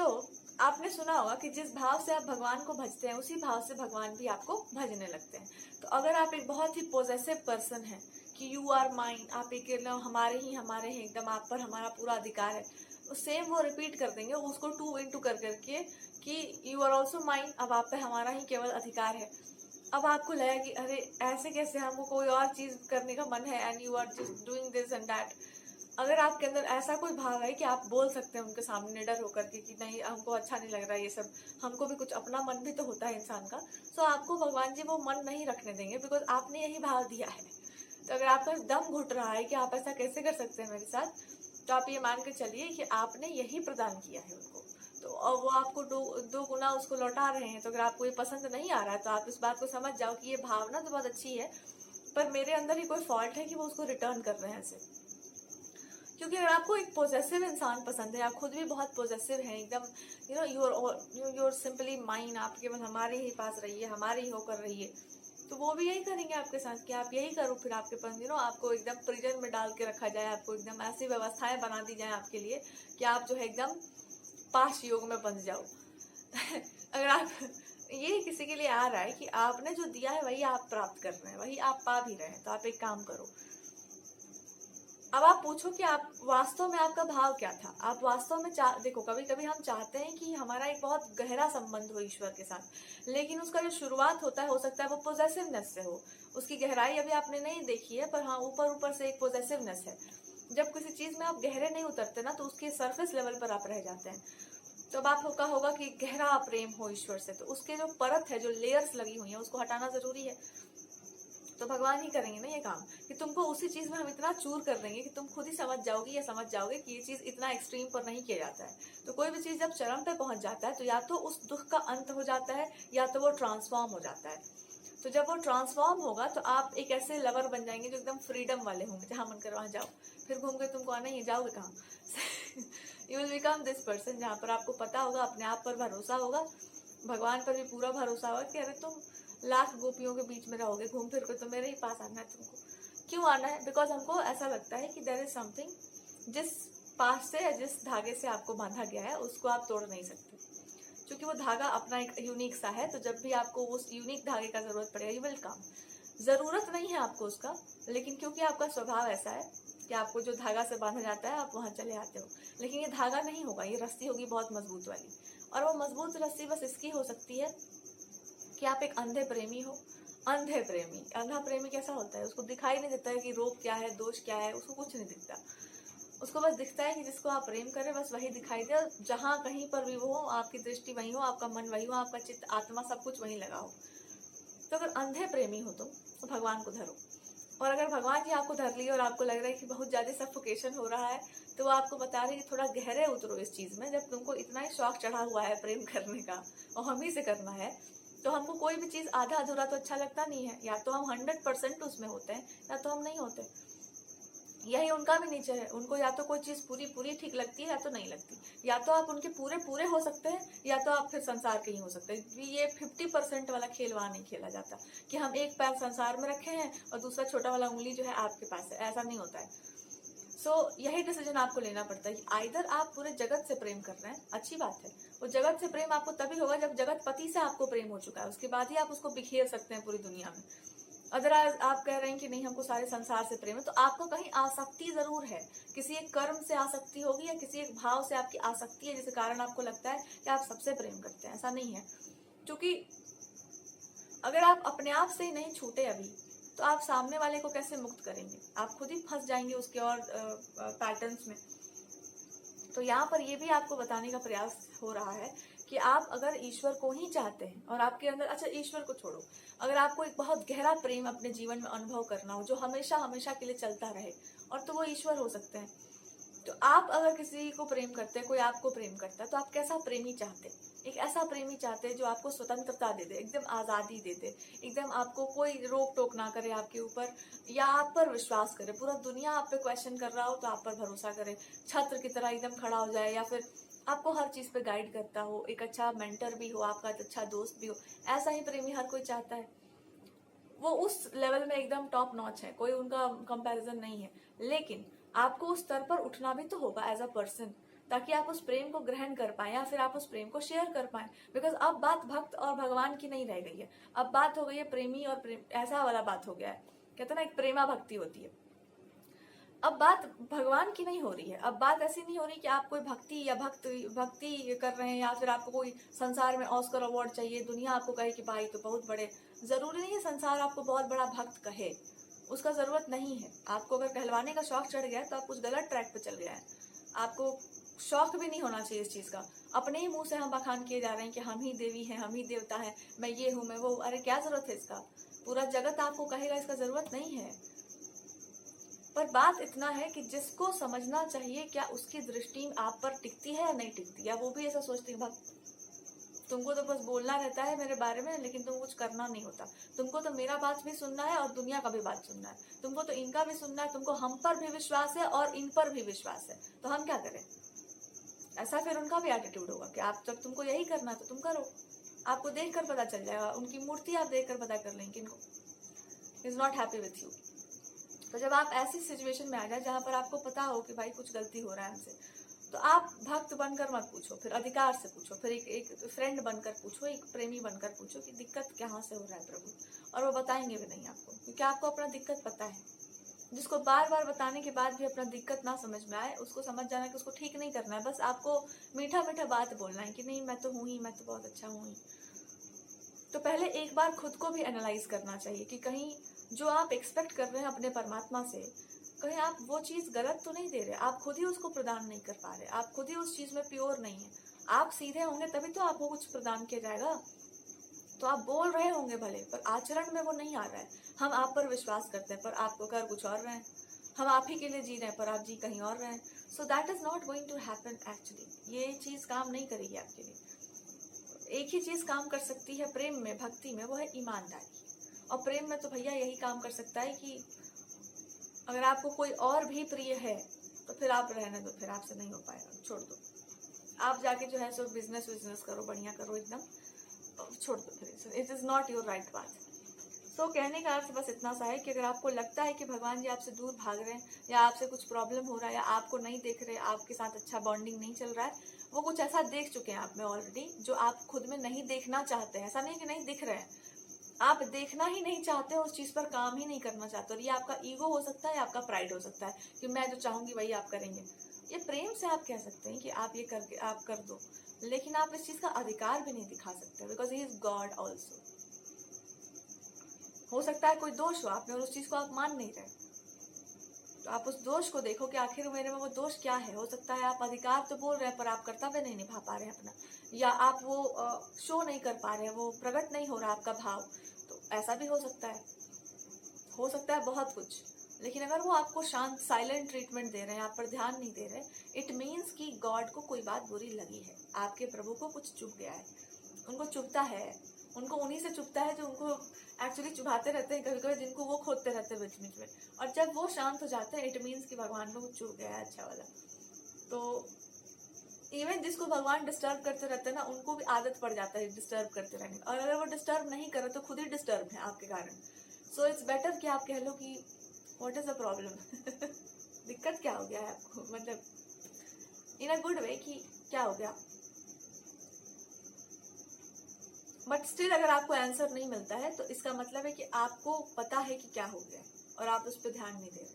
आपने सुना होगा कि जिस भाव से आप भगवान को भजते हैं उसी भाव से भगवान भी आपको भजने लगते हैं। तो अगर आप एक बहुत ही पॉजेसिव पर्सन हैं कि यू आर माइन, आप एक एकदम हमारे ही एकदम आप पर हमारा पूरा अधिकार है, तो सेम वो रिपीट कर देंगे उसको 2 इंटू कर करके कि यू आर ऑल्सो माइन, अब आप पे हमारा ही केवल अधिकार है। अब आपको लगा कि अरे ऐसे कैसे, हमको कोई और चीज करने का मन है and you are just doing this and that. अगर आपके अंदर ऐसा कोई भाव है कि आप बोल सकते हैं उनके सामने निडर होकर के कि नहीं हमको अच्छा नहीं लग रहा है ये सब, हमको भी कुछ अपना मन भी तो होता है इंसान का, सो आपको भगवान जी वो मन नहीं रखने देंगे, बिकॉज आपने यही भाव दिया है। तो अगर आपका दम घुट रहा है कि आप ऐसा कैसे कर सकते हैं मेरे साथ, तो आप ये मान के चलिए कि आपने यही प्रदान किया है उनको, तो और वो आपको दो गुना उसको लौटा रहे हैं। तो अगर आपको ये पसंद नहीं आ रहा है तो आप इस बात को समझ जाओ कि ये भावना तो बहुत अच्छी है, पर मेरे अंदर ही कोई फॉल्ट है कि वो उसको रिटर्न कर रहे हैं ऐसे। क्योंकि अगर आपको एक पॉजेसिव इंसान पसंद है, आप खुद भी बहुत पॉजेसिव हैं एकदम, you know you're simply mine, आप केवल हमारे ही पास रहिए, हमारे ही होकर रहिए, तो वो भी यही करेंगे आपके साथ कि आप यही करो, फिर आपके पास आपको एकदम प्रिजन में डाल के रखा जाए, आपको एकदम ऐसी व्यवस्थाएं बना दी जाए आपके लिए कि आप जो है एकदम पाश योग में बंध जाओ। अगर आप ये किसी के लिए आ रहा है कि आपने जो दिया है वही आप प्राप्त कर रहे हैं, वही आप पा भी रहे हैं, तो आप एक काम करो। अब आप पूछो कि आप वास्तव में आपका भाव क्या था। आप वास्तव में देखो, कभी कभी हम चाहते हैं कि हमारा एक बहुत गहरा संबंध हो ईश्वर के साथ, लेकिन उसका जो शुरुआत होता है हो सकता है वो पॉजेसिवनेस से हो। उसकी गहराई अभी आपने नहीं देखी है, पर हाँ ऊपर ऊपर से एक पॉजेसिवनेस है। जब किसी चीज में आप गहरे नहीं उतरते ना, तो उसके सरफेस लेवल पर आप रह जाते हैं। तो अब आपको होगा कि गहरा प्रेम हो ईश्वर से, तो उसके जो परत है, जो लेयर्स लगी हुई है, उसको हटाना जरूरी है। तो भगवान ही करेंगे ना ये काम, कि तुमको उसी चीज में हम इतना चूर कर देंगे कि तुम खुद ही समझ जाओगे या समझ जाओगे कि ये चीज इतना एक्सट्रीम पर नहीं किया जाता है। तो कोई भी चीज जब चरम पे पहुंच जाता है तो या तो उस दुख का अंत हो जाता है या तो वो ट्रांसफॉर्म हो जाता है। तो जब वो ट्रांसफॉर्म होगा तो आप एक ऐसे लवर बन जाएंगे जो एकदम फ्रीडम वाले होंगे, जहां मन कर वहां जाओ, फिर घूम के तुमको आना ही है, जाओगे कहाँ। You will become this person जहाँ पर आपको पता होगा, अपने आप पर भरोसा होगा, भगवान पर भी पूरा भरोसा होगा कि अरे तुम लाख गोपियों के बीच में रहोगे, घूम फिर कर तो मेरे ही पास आना है तुमको। क्यों आना है? बिकॉज हमको ऐसा लगता है कि देयर इज समथिंग जिस पास से, जिस धागे से आपको बांधा गया है, उसको आप तोड़ नहीं सकते, क्योंकि वो धागा अपना एक यूनिक सा है। तो जब भी आपको उस यूनिक धागे का जरूरत पड़ेगा, यू विल कम। जरूरत नहीं है आपको उसका, लेकिन क्योंकि आपका स्वभाव ऐसा है कि आपको जो धागा से बांधा जाता है आप वहां चले आते हो। लेकिन ये धागा नहीं होगा, ये रस्सी होगी बहुत मजबूत वाली, और वो मजबूत रस्सी बस इसकी हो सकती है कि आप एक अंधे प्रेमी हो। अंधे प्रेमी, अंधा प्रेमी कैसा होता है? उसको दिखाई नहीं देता है कि रोग क्या है, दोष क्या है, उसको कुछ नहीं दिखता। उसको बस दिखता है कि जिसको आप प्रेम करें बस वही दिखाई दे, जहां कहीं पर भी वो हो, आपकी दृष्टि वही हो, आपका मन वही हो, आपका चित्त आत्मा सब कुछ वही लगा हो। तो अगर अंधे प्रेमी हो तुम, तो भगवान को धरो। और अगर भगवान जी आपको धर लिए और आपको लग रहा है कि बहुत ज्यादा सफोकेशन हो रहा है, तो वो आपको बता रहे कि थोड़ा गहरे उतरो इस चीज में। जब तुमको इतना ही शौक चढ़ा हुआ है प्रेम करने का और हम ही से करना है, तो हमको कोई भी चीज आधा अधूरा तो अच्छा लगता नहीं है। या तो हम 100% उसमें होते हैं या तो हम नहीं होते। यही उनका भी नेचर है, उनको या तो कोई चीज पूरी पूरी ठीक लगती है या तो नहीं लगती। या तो आप उनके पूरे पूरे हो सकते हैं या तो आप फिर संसार के ही हो सकते हैं। ये 50% वाला खेल वहां नहीं खेला जाता कि हम एक पैर संसार में रखे हैं और दूसरा छोटा वाला उंगली जो है आपके पास है, ऐसा नहीं होता है। यही डिसीजन आपको लेना पड़ता है कि आइदर आप पूरे जगत से प्रेम कर रहे हैं, अच्छी बात है, वो जगत से प्रेम आपको तभी होगा जब जगत पति से आपको प्रेम हो चुका है, उसके बाद ही आप उसको बिखेर सकते हैं पूरी दुनिया में। अगर आप कह रहे हैं कि नहीं हमको सारे संसार से प्रेम है, तो आपको कहीं आसक्ति जरूर है, किसी एक कर्म से आसक्ति होगी या किसी एक भाव से आपकी आसक्ति है, जिसके कारण आपको लगता है कि आप सबसे प्रेम करते हैं। ऐसा नहीं है, क्योंकि अगर आप अपने आप से ही नहीं छूटे अभी, तो आप सामने वाले को कैसे मुक्त करेंगे? आप खुद ही फंस जाएंगे उसके और पैटर्न्स में। तो यहाँ पर ये भी आपको बताने का प्रयास हो रहा है कि आप अगर ईश्वर को ही चाहते हैं और आपके अंदर, अच्छा ईश्वर को छोड़ो, अगर आपको एक बहुत गहरा प्रेम अपने जीवन में अनुभव करना हो जो हमेशा हमेशा के लिए चलता रहे, और तो वो ईश्वर हो सकते हैं। तो आप अगर किसी को प्रेम करते हैं, कोई आपको प्रेम करता है, तो आप कैसा प्रेमी चाहते हैं? एक ऐसा प्रेमी चाहते हैं जो आपको स्वतंत्रता दे दे, एकदम आजादी दे दे, एकदम आपको कोई रोक टोक ना करे आपके ऊपर, या आप पर विश्वास करे। पूरा दुनिया आप पे क्वेश्चन कर रहा हो तो आप पर भरोसा करे, छत्र की तरह एकदम खड़ा हो जाए, या फिर आपको हर चीज पे गाइड करता हो, एक अच्छा मेंटर भी हो, आपका अच्छा दोस्त भी हो। ऐसा ही प्रेमी हर कोई चाहता है। वो उस लेवल में एकदम टॉप नॉच है, कोई उनका कंपैरिजन नहीं है। लेकिन आपको उस स्तर पर उठना भी तो होगा एज अ पर्सन। ताकि आप उस प्रेम को ग्रहण कर पाए या फिर आप उस प्रेम को शेयर कर पाए। बिकॉज अब बात भक्त और भगवान की नहीं रह गई है, अब बात हो गई है प्रेमी और प्रेम, ऐसा वाला बात हो गया है। कहते ना एक प्रेमा भक्ति होती है। अब बात भगवान की नहीं हो रही है, अब बात ऐसी नहीं हो रही कि आप कोई भक्ति या भक्ति कर रहे हैं या फिर आपको कोई संसार में ऑस्कर अवार्ड चाहिए, दुनिया आपको कहे कि भाई तो बहुत बड़े। जरूरी नहीं है संसार आपको बहुत बड़ा भक्त कहे, उसका जरूरत नहीं है। आपको अगर कहलवाने का शौक चढ़ गया है तो आप कुछ गलत ट्रैक पे चल गया है। आपको शौक भी नहीं होना चाहिए इस चीज का। अपने ही मुंह से हम बखान किए जा रहे हैं कि हम ही देवी हैं, हम ही देवता हैं, मैं ये हूं, मैं वो। अरे क्या जरूरत है इसका? पूरा जगत आपको कहेगा, इसका जरूरत नहीं है। पर बात इतना है कि जिसको समझना चाहिए क्या उसकी दृष्टि आप पर टिकती है या नहीं टिकती, या वो भी ऐसा सोचती है भक्त तुमको तो बस बोलना रहता है मेरे बारे में, लेकिन तुम कुछ करना नहीं होता। तुमको तो मेरा बात भी सुनना है और दुनिया का भी बात सुनना है, तुमको तो इनका भी सुनना है, तुमको हम पर भी विश्वास है और इन पर भी विश्वास है, तो हम क्या करें? ऐसा फिर उनका भी एटीट्यूड होगा कि आप जब तुमको यही करना है तो तुम करो। आपको देख कर पता चल जाएगा, उनकी मूर्ति आप देख कर पता कर लेंगे इनको is not happy with you. तो जब आप ऐसी सिचुएशन में आ जाए जहां पर आपको पता हो कि भाई कुछ गलती हो रहा है हमसे, तो आप भक्त बनकर मत पूछो, फिर अधिकार से पूछो, फिर एक फ्रेंड बनकर पूछो, एक प्रेमी बनकर पूछो कि दिक्कत कहाँ से हो रहा है प्रभु, और वो बताएंगे भी नहीं आपको, क्योंकि आपको अपना दिक्कत पता है। जिसको बार बार बताने के बाद भी अपना दिक्कत ना समझ में आए, उसको समझ जाना कि उसको ठीक नहीं करना है, बस आपको मीठा मीठा बात बोलना है कि नहीं मैं तो हूँ ही, मैं तो बहुत अच्छा हूँ ही। तो पहले एक बार खुद को भी एनालाइज करना चाहिए कि कहीं जो आप एक्सपेक्ट कर रहे हैं अपने परमात्मा से, कहीं आप वो चीज गलत तो नहीं दे रहे, आप खुद ही उसको प्रदान नहीं कर पा रहे, आप खुद ही उस चीज में प्योर नहीं है। आप सीधे होंगे तभी तो आपको कुछ प्रदान किया जाएगा। तो आप बोल रहे होंगे भले, पर आचरण में वो नहीं आ रहा है। हम आप पर विश्वास करते हैं पर आपको कर कुछ और रहे हैं, हम आप ही के लिए जी रहे हैं पर आप जी कहीं और रहे हैं। So that is not going to happen actually. ये चीज काम नहीं करेगी आपके लिए। एक ही चीज काम कर सकती है प्रेम में, भक्ति में, वो है ईमानदारी। और प्रेम में तो भैया यही काम कर सकता है कि अगर आपको कोई और भी प्रिय है तो फिर आप रहने दो, फिर आपसे नहीं हो पाएगा, छोड़ दो। आप जाके जो है सो बिजनेस करो, बढ़िया करो एकदम, छोड़ दो फिर, it is not your right path. तो कहने का अर्थ बस इतना सा है कि अगर आपको लगता है कि भगवान जी आपसे दूर भाग रहे हैं, या आपसे कुछ प्रॉब्लम हो रहा है, या आपको नहीं देख रहे, आपके साथ अच्छा बॉन्डिंग नहीं चल रहा है, वो कुछ ऐसा देख चुके हैं आप में ऑलरेडी जो आप खुद में नहीं देखना चाहते हैं। ऐसा नहीं कि नहीं दिख रहे हैं, आप देखना ही नहीं चाहते, उस चीज पर काम ही नहीं करना चाहते। और ये आपका ईगो हो सकता है, आपका प्राइड हो सकता है कि मैं जो चाहूंगी वही आप करेंगे। ये प्रेम से आप कह सकते हैं कि आप ये करके आप कर दो, लेकिन आप इस चीज का अधिकार भी नहीं दिखा सकते, because he is God also. हो सकता है कोई दोष हो आप में और उस चीज को आप मान नहीं रहे, तो आप उस दोष को देखो कि आखिर मेरे में वो दोष क्या है। हो सकता है आप अधिकार तो बोल रहे हैं पर आप कर्तव्य नहीं निभा पा रहे हैं अपना, या आप वो शो नहीं कर पा रहे हैं, वो प्रकट नहीं हो रहा आपका भाव। तो ऐसा भी हो सकता है बहुत कुछ। लेकिन अगर वो आपको शांत साइलेंट ट्रीटमेंट दे रहे हैं, आप पर ध्यान नहीं दे रहे, इट मीन्स कि गॉड को कोई बात बुरी लगी है, आपके प्रभु को कुछ चुभ गया है। उनको चुभता है, उनको उन्हीं से चुभता है जो उनको एक्चुअली चुभाते रहते हैं कभी कभी, जिनको वो खोदते रहते हैं बीच बीच में। और जब वो शांत हो जाते हैं, इट मीन्स कि भगवान को कुछ चुभ गया है अच्छा वाला। तो इवन जिसको भगवान डिस्टर्ब करते रहते हैं ना, उनको भी आदत पड़ जाता है डिस्टर्ब करते रहने, और अगर वो डिस्टर्ब नहीं करे तो खुद ही डिस्टर्ब है आपके कारण। सो इट्स बेटर कि आप कह लो कि व्हाट इज द प्रॉब्लम दिक्कत क्या हो गया है आपको, मतलब इन अ गुड वे कि क्या हो गया। बट स्टिल अगर आपको आंसर नहीं मिलता है तो इसका मतलब है कि आपको पता है कि क्या हो गया और आप उस पर ध्यान नहीं दे रहे।